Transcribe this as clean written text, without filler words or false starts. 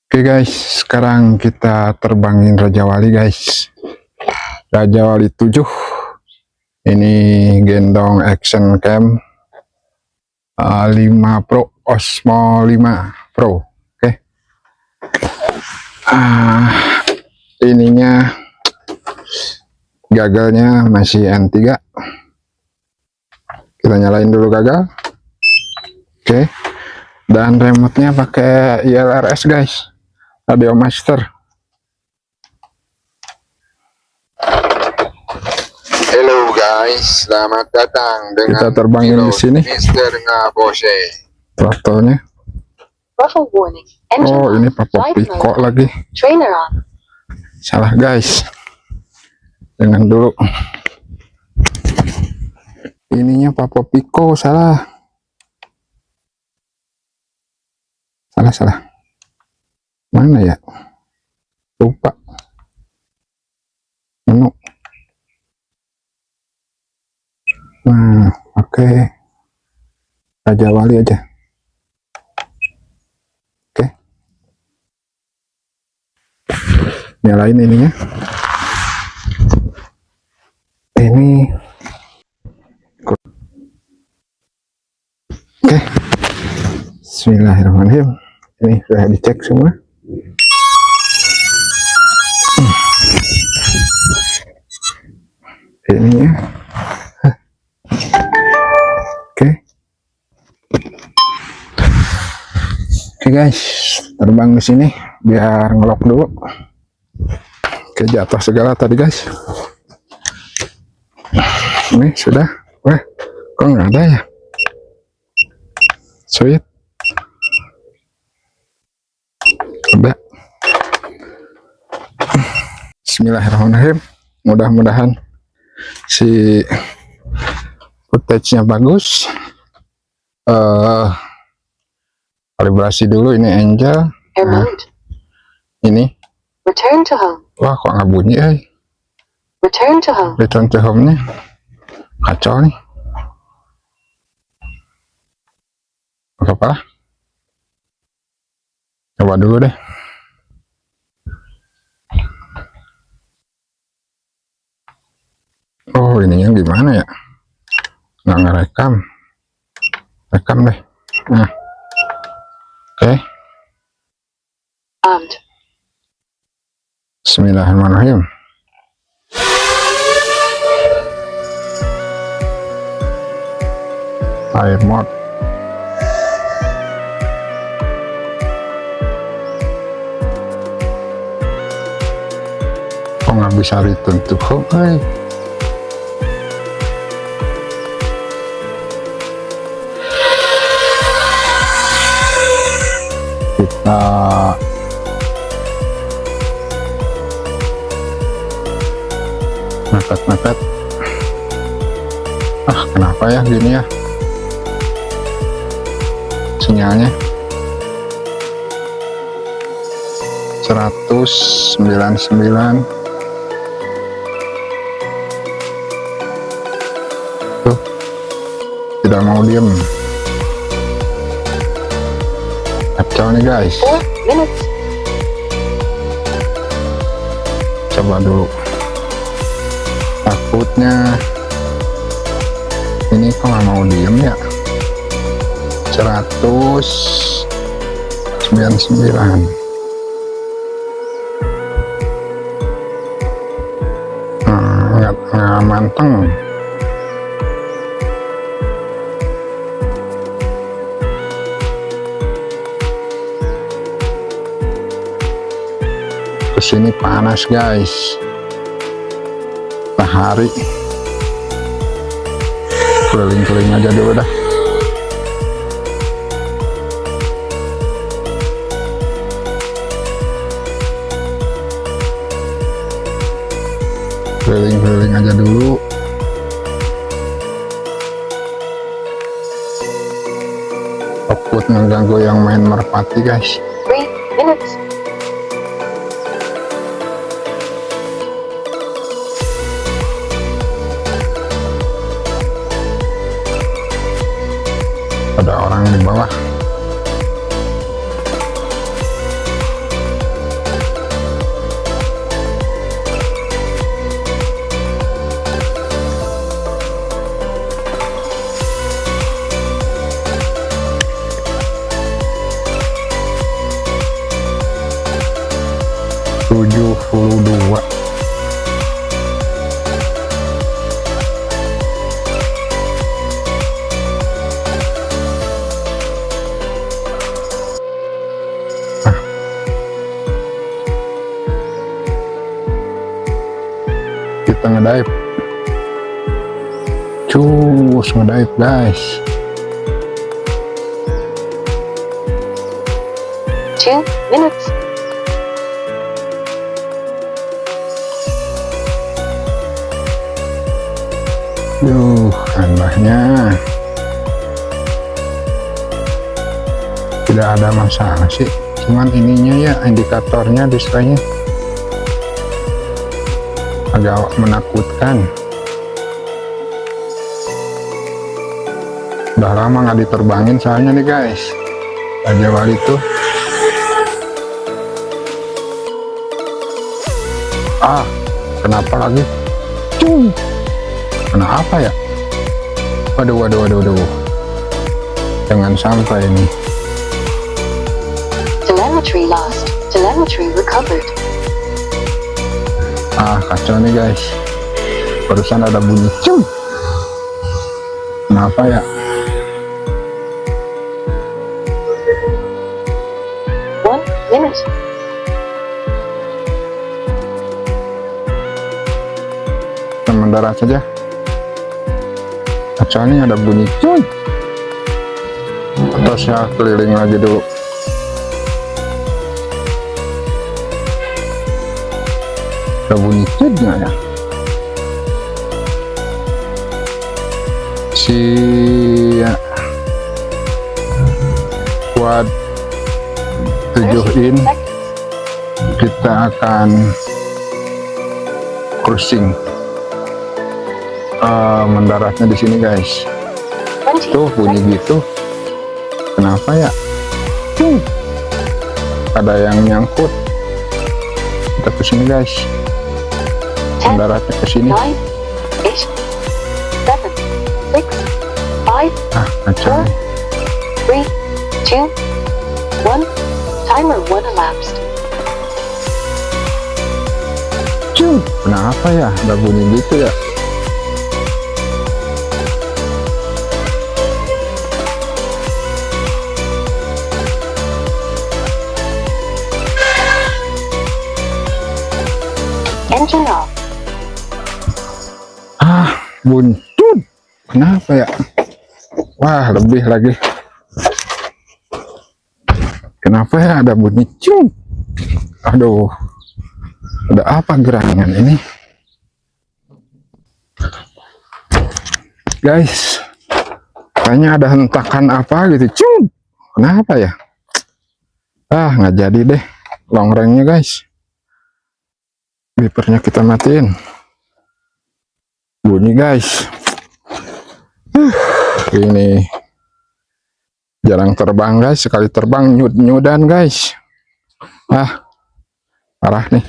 Oke guys, sekarang kita terbangin Raja Wali guys. Raja Wali 7. Ini gendong action cam 5 Pro Osmo 5 Pro. Oke. Ininya gagalnya masih N3. Kita nyalain dulu gagal. Oke. Dan remote-nya pakai ILRS guys. Radio Master. Halo guys, selamat datang dengan Kita terbangin di sini. Mr. Ngabose. Throttle-nya. Ruffle warning. Oh, ini Papa Pico lagi. Trainer on. Salah guys. Dengan dulu. Ininya Papa Pico salah. Salah. Mana ya? Lupa. Menu. Nah, pakai Raja Wali aja. Oke. Nyalain ininya. Ini. Oke. Bismillahirrahmanirrahim. Ini sudah dicek semua. Ini ya. Oke guys, terbang di sini biar ngelok dulu. Oke, jatuh segala tadi guys. Ini sudah. Wah, kok nggak ada ya? Sweet. Udah. Bismillahirrahmanirrahim. Mudah-mudahan si footage-nya bagus. Kalibrasi dulu ini Angel. Nah, ini. Return to home. Wah, kok nggak bunyi Return to home. Return to home-nya kacau nih. Apa? Coba dulu deh. Oh, ininya gimana ya? Nggak ngerekam. Rekam deh. Nah. Oke. Armed. Bismillahirrahmanirrahim. Air mode. Kok nggak bisa return to home? Kita mepet. Kenapa ya gini ya sinyalnya? 199 tuh, tidak mau diem. Kacau nih guys. 4 minutes. Coba dulu. Takutnya ini kok nggak mau diem ya. 199. Nggak manteng. Kesini panas guys. Matahari. Keliling-keliling aja dulu dah. Keliling-keliling aja dulu. Takut ngeganggu yang main merpati guys. 3 minutes. Ada orang di bawah. kita ngedive. Cus ngedive guys. 2 minutes. Nambahnya tidak ada masalah sih, cuman ininya ya, indikatornya, displaynya agak menakutkan. Udah lama nggak diterbangin soalnya nih guys, Raja Wali tuh. Kenapa lagi? Kenapa ya? Waduh. Jangan sampai nih. Telemetry lost. Telemetry recovered. Kacau nih guys. Barusan ada bunyi kenapa ya? One minute. Kita mendarat saja. Kacau nih, ada bunyi atau saya keliling lagi dulu. Ada bunyi nggak ya? Buat 7 in kita akan cruising. Mendaratnya di sini guys. 20 Tuh bunyi gitu. Kenapa ya? Ada yang nyangkut. Kita ke sini guys. 10, Mendaratnya ke sini. 9, 8, 7, 6, 5, Kacau. 3, 2, 1. Timer 1 elapsed. Kenapa ya? Ada bunyi gitu ya? Engine off. Bunyi. Kenapa ya? Wah, lebih lagi. Kenapa ya ada bunyi Aduh. Ada apa gerangan ini? Guys. Kayaknya ada hentakan apa gitu. Kenapa ya? Nggak jadi deh. Long range-nya guys. Wipernya kita matiin. Bunyi guys. Ini jarang terbang guys, sekali terbang nyudan guys. Parah nih.